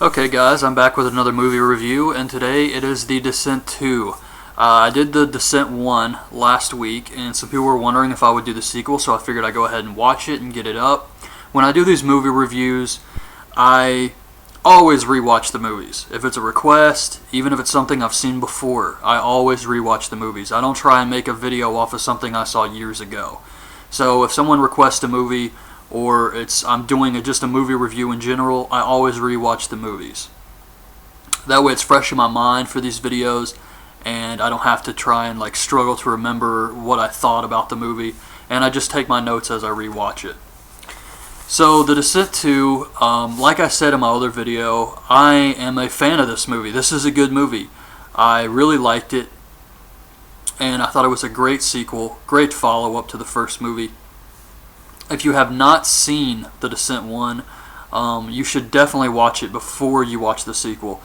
Okay guys, I'm back with another movie review, and today it is The Descent 2. I did The Descent 1 last week, and some people were wondering if I would do the sequel, so I figured I'd go ahead and watch it and get it up. When I do these movie reviews, I always rewatch the movies. If it's a request, even if it's something I've seen before, I always rewatch the movies. I don't try and make a video off of something I saw years ago. So if someone requests a movie, or I'm doing just a movie review in general, I always rewatch the movies. That way it's fresh in my mind for these videos, and I don't have to try and struggle to remember what I thought about the movie, and I just take my notes as I rewatch it. So The Descent 2, like I said in my other video, I am a fan of this movie. This is a good movie. I really liked it, and I thought it was a great sequel, great follow-up to the first movie. If you have not seen The Descent 1, you should definitely watch it before you watch the sequel.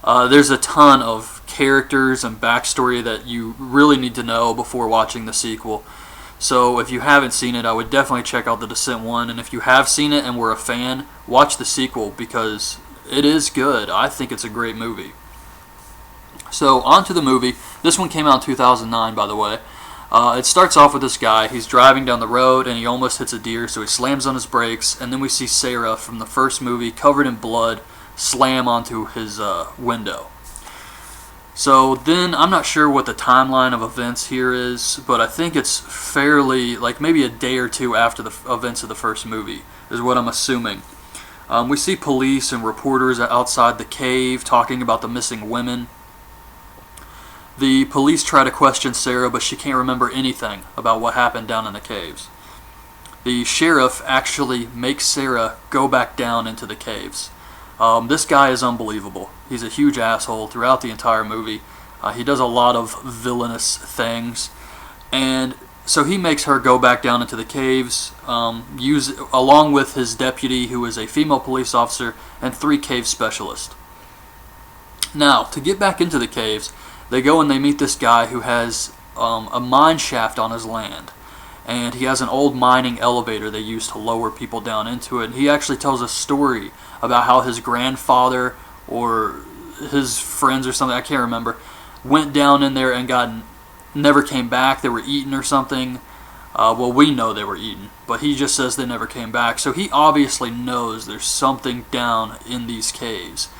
There's a ton of characters and backstory that you really need to know before watching the sequel. So if you haven't seen it, I would definitely check out The Descent 1. And if you have seen it and were a fan, watch the sequel because it is good. I think it's a great movie. So on to the movie. This one came out in 2009, by the way. It starts off with this guy. He's driving down the road and he almost hits a deer, so he slams on his brakes, and then we see Sarah from the first movie, covered in blood, slam onto his window. So then, I'm not sure what the timeline of events here is, but I think it's fairly, maybe a day or two after the events of the first movie, is what I'm assuming. We see police and reporters outside the cave talking about the missing women. The police try to question Sarah, but she can't remember anything about what happened down in the caves. The sheriff actually makes Sarah go back down into the caves. This guy is unbelievable. He's a huge asshole throughout the entire movie. He does a lot of villainous things. And so he makes her go back down into the caves, along with his deputy, who is a female police officer, and 3 cave specialists. Now, to get back into the caves, they go and they meet this guy who has a mine shaft on his land. And he has an old mining elevator they use to lower people down into it. And he actually tells a story about how his grandfather or his friends or something, I can't remember, went down in there and never came back. They were eaten or something. Well, we know they were eaten, but he just says they never came back. So he obviously knows there's something down in these caves.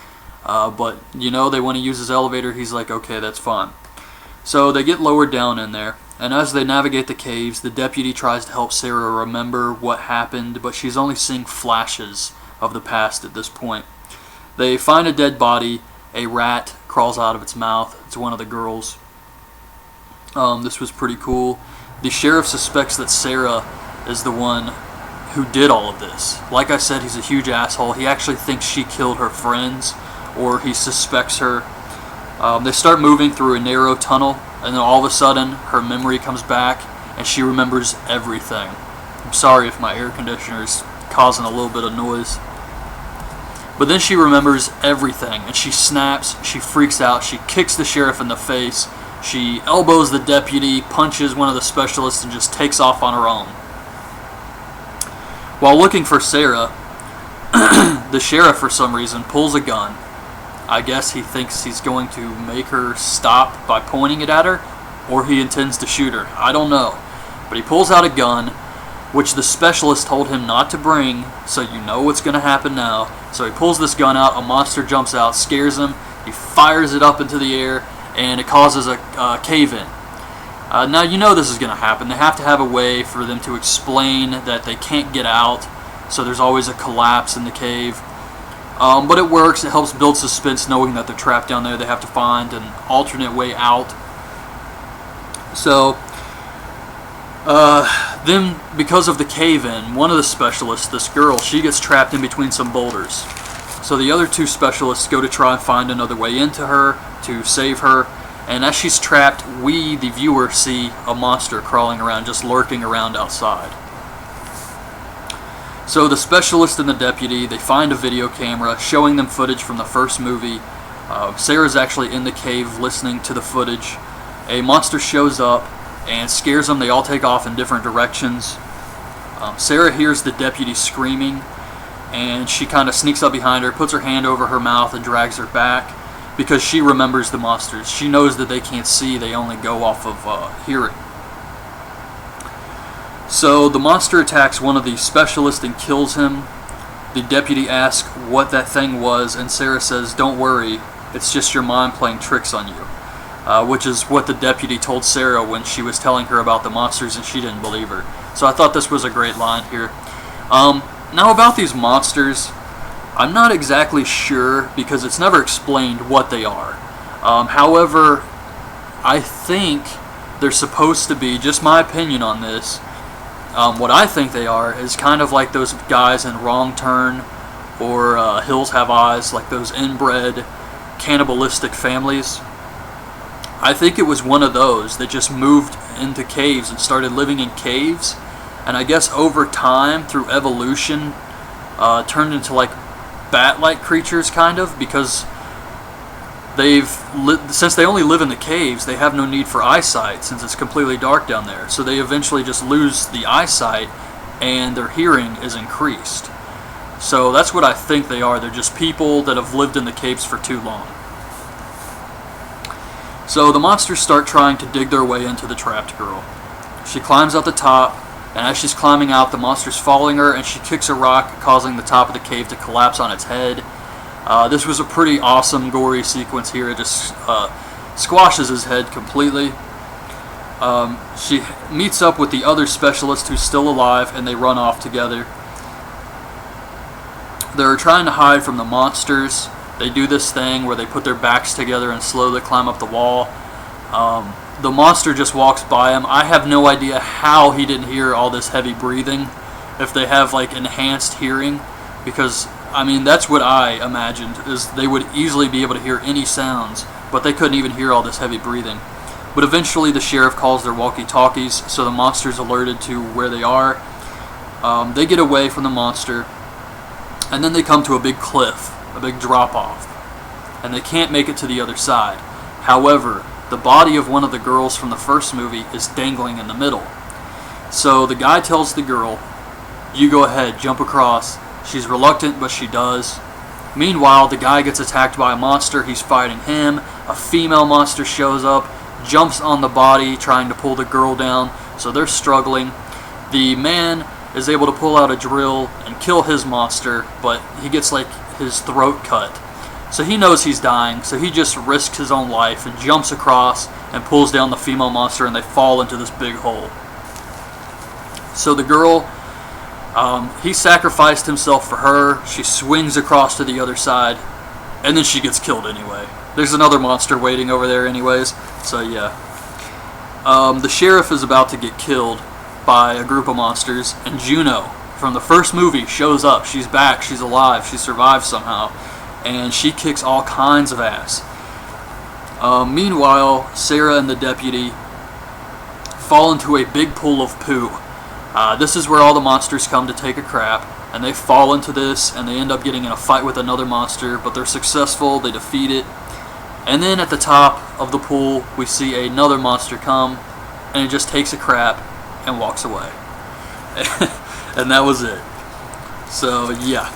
But, they want to use his elevator. He's like, okay, that's fine. So they get lowered down in there. And as they navigate the caves, the deputy tries to help Sarah remember what happened, but she's only seeing flashes of the past at this point. They find a dead body. A rat crawls out of its mouth. It's one of the girls. This was pretty cool. The sheriff suspects that Sarah is the one who did all of this. Like I said, he's a huge asshole. He actually thinks she killed her friends, or he suspects her. They start moving through a narrow tunnel, and then all of a sudden her memory comes back and she remembers everything. I'm sorry if my air conditioner is causing a little bit of noise. But then she remembers everything, and she snaps, she freaks out, she kicks the sheriff in the face, she elbows the deputy, punches one of the specialists, and just takes off on her own. While looking for Sarah, the sheriff for some reason pulls a gun. I guess he thinks he's going to make her stop by pointing it at her, or he intends to shoot her. I don't know. But he pulls out a gun, which the specialist told him not to bring, so you know what's going to happen now. So he pulls this gun out, a monster jumps out, scares him, he fires it up into the air, and it causes a cave-in. Now you know this is going to happen. They have to have a way for them to explain that they can't get out, so there's always a collapse in the cave. But it works. It helps build suspense knowing that they're trapped down there. They have to find an alternate way out. So, then because of the cave-in, one of the specialists, this girl, she gets trapped in between some boulders. So the other 2 specialists go to try and find another way into her to save her. And as she's trapped, we, the viewer, see a monster crawling around, just lurking around outside. So the specialist and the deputy, they find a video camera showing them footage from the first movie. Sarah's actually in the cave listening to the footage. A monster shows up and scares them. They all take off in different directions. Sarah hears the deputy screaming, and she kind of sneaks up behind her, puts her hand over her mouth, and drags her back because she remembers the monsters. She knows that they can't see, they only go off of hearing. So the monster attacks one of the specialists and kills him. The deputy asks what that thing was, and Sarah says, "Don't worry, it's just your mind playing tricks on you," which is what the deputy told Sarah when she was telling her about the monsters and she didn't believe her. So I thought this was a great line here. Now about these monsters, I'm not exactly sure because it's never explained what they are. However, I think they're supposed to be, just my opinion on this, what I think they are is kind of like those guys in Wrong Turn or Hills Have Eyes, like those inbred cannibalistic families. I think it was one of those that just moved into caves and started living in caves, and I guess over time, through evolution, turned into like bat-like creatures, kind of, because since they only live in the caves, they have no need for eyesight since it's completely dark down there. So they eventually just lose the eyesight, and their hearing is increased. So that's what I think they are. They're just people that have lived in the caves for too long. So the monsters start trying to dig their way into the trapped girl. She climbs out the top, and as she's climbing out, the monster's following her, and she kicks a rock, causing the top of the cave to collapse on its head. This was a pretty awesome, gory sequence here. It just squashes his head completely. She meets up with the other specialist who's still alive, and they run off together. They're trying to hide from the monsters. They do this thing where they put their backs together and slowly climb up the wall. The monster just walks by him. I have no idea how he didn't hear all this heavy breathing, if they have like enhanced hearing, because I mean that's what I imagined, is they would easily be able to hear any sounds, but they couldn't even hear all this heavy breathing. But eventually the sheriff calls their walkie-talkies, so the monster's alerted to where they are. They get away from the monster, and then they come to a big cliff, a big drop-off, and they can't make it to the other side. However, the body of one of the girls from the first movie is dangling in the middle. So the guy tells the girl, "You go ahead, jump across." She's reluctant, but she does. Meanwhile, the guy gets attacked by a monster. He's fighting him. A female monster shows up, jumps on the body, trying to pull the girl down. So they're struggling. The man is able to pull out a drill and kill his monster, but he gets like his throat cut. So he knows he's dying, so he just risks his own life and jumps across and pulls down the female monster, and they fall into this big hole. So the girl, he sacrificed himself for her. She swings across to the other side, and then she gets killed anyway. There's another monster waiting over there anyways, so yeah. The sheriff is about to get killed by a group of monsters, and Juno from the first movie shows up. She's back, she's alive, she survived somehow, and she kicks all kinds of ass. Meanwhile, Sarah and the deputy fall into a big pool of poo. This is where all the monsters come to take a crap, and they fall into this, and they end up getting in a fight with another monster, but they're successful, they defeat it. And then at the top of the pool, we see another monster come, and it just takes a crap and walks away. And that was it. So yeah,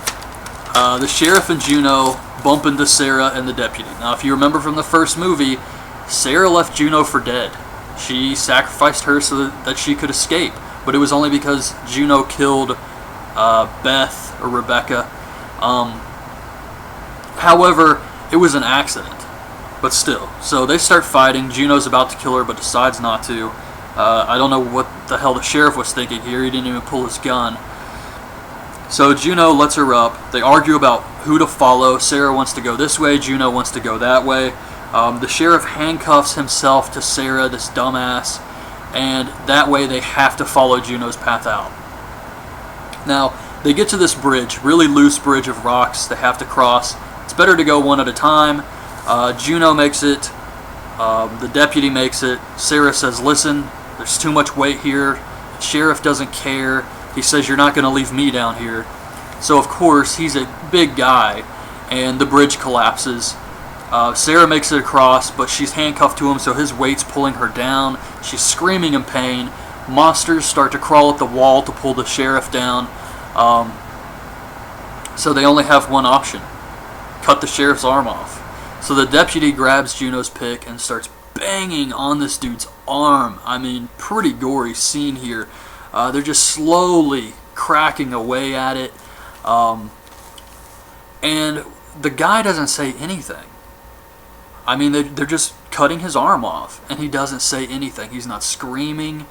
the sheriff and Juno bump into Sarah and the deputy. Now if you remember from the first movie, Sarah left Juno for dead. She sacrificed her so that she could escape, but it was only because Juno killed Beth or Rebecca. However, it was an accident, but still. So they start fighting. Juno's about to kill her but decides not to. I don't know what the hell the sheriff was thinking here. He didn't even pull his gun. So Juno lets her up. They argue about who to follow. Sarah wants to go this way. Juno wants to go that way. The sheriff handcuffs himself to Sarah, this dumbass, and that way they have to follow Juno's path out. Now, they get to this bridge, really loose bridge of rocks they have to cross. It's better to go one at a time. Juno makes it. The deputy makes it. Sarah says, "Listen, there's too much weight here." The sheriff doesn't care. He says, "You're not going to leave me down here." So of course, he's a big guy, and the bridge collapses. Sarah makes it across, but she's handcuffed to him, so his weight's pulling her down. She's screaming in pain. Monsters start to crawl up the wall to pull the sheriff down. So they only have one option: cut the sheriff's arm off. So the deputy grabs Juno's pick and starts banging on this dude's arm. I mean, pretty gory scene here. They're just slowly cracking away at it. And the guy doesn't say anything. I mean, they're just cutting his arm off, and he doesn't say anything. He's not screaming.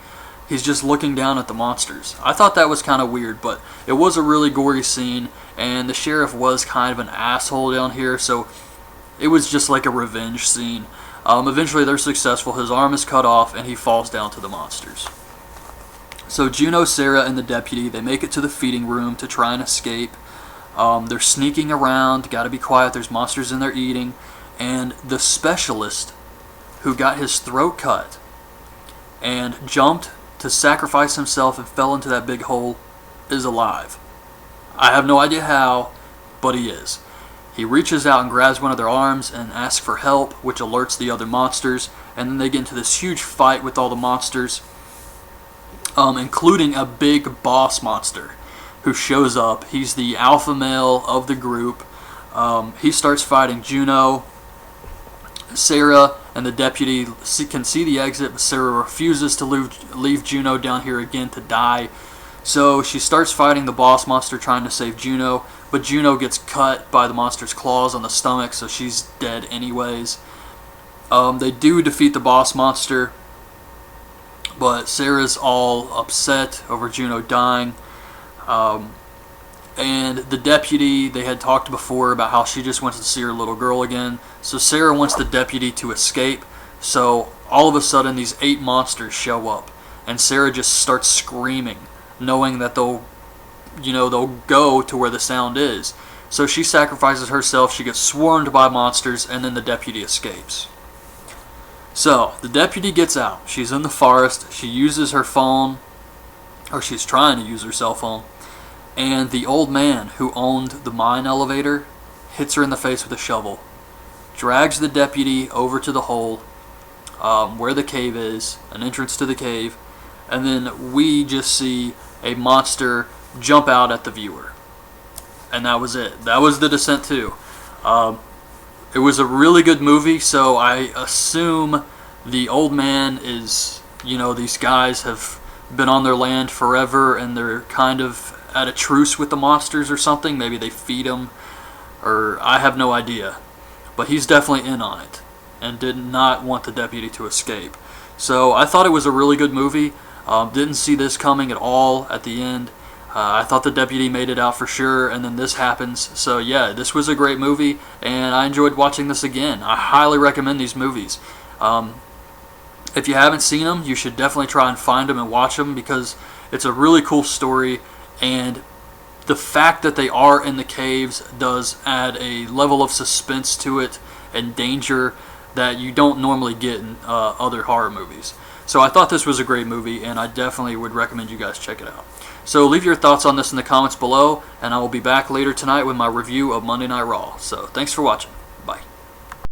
He's just looking down at the monsters. I thought that was kind of weird, but it was a really gory scene, and the sheriff was kind of an asshole down here, so it was just like a revenge scene. Eventually they're successful. His arm is cut off, and he falls down to the monsters. So Juno, Sarah, and the deputy, they make it to the feeding room to try and escape. They're sneaking around. Gotta be quiet. There's monsters in there eating. And the specialist who got his throat cut and jumped to sacrifice himself and fell into that big hole is alive. I have no idea how, but he is. He reaches out and grabs one of their arms and asks for help, which alerts the other monsters, and then they get into this huge fight with all the monsters, including a big boss monster who shows up. He's the alpha male of the group. He starts fighting Juno. Sarah and the deputy can see the exit, but Sarah refuses to leave Juno down here again to die. So she starts fighting the boss monster, trying to save Juno, but Juno gets cut by the monster's claws on the stomach, so she's dead anyways. They do defeat the boss monster, but Sarah's all upset over Juno dying. And the deputy, they had talked before about how she just wants to see her little girl again. So Sarah wants the deputy to escape. So all of a sudden these 8 monsters show up, and Sarah just starts screaming, knowing that they'll go to where the sound is. So she sacrifices herself, she gets swarmed by monsters, and then the deputy escapes. So the deputy gets out. She's in the forest. She uses her phone, or she's trying to use her cell phone, and the old man who owned the mine elevator hits her in the face with a shovel, drags the deputy over to the hole where the cave is, an entrance to the cave, and then we just see a monster jump out at the viewer. And that was it. That was The Descent 2. It was a really good movie, so I assume the old man is, these guys have been on their land forever, and they're kind of at a truce with the monsters or something. Maybe they feed them, or I have no idea. But he's definitely in on it, and did not want the deputy to escape. So I thought it was a really good movie. Didn't see this coming at all at the end. I thought the deputy made it out for sure, and then this happens. So yeah, this was a great movie, and I enjoyed watching this again. I highly recommend these movies. If you haven't seen them, you should definitely try and find them and watch them, because it's a really cool story, and the fact that they are in the caves does add a level of suspense to it and danger that you don't normally get in other horror movies. So I thought this was a great movie, and I definitely would recommend you guys check it out. So leave your thoughts on this in the comments below, and I will be back later tonight with my review of Monday Night Raw. So thanks for watching.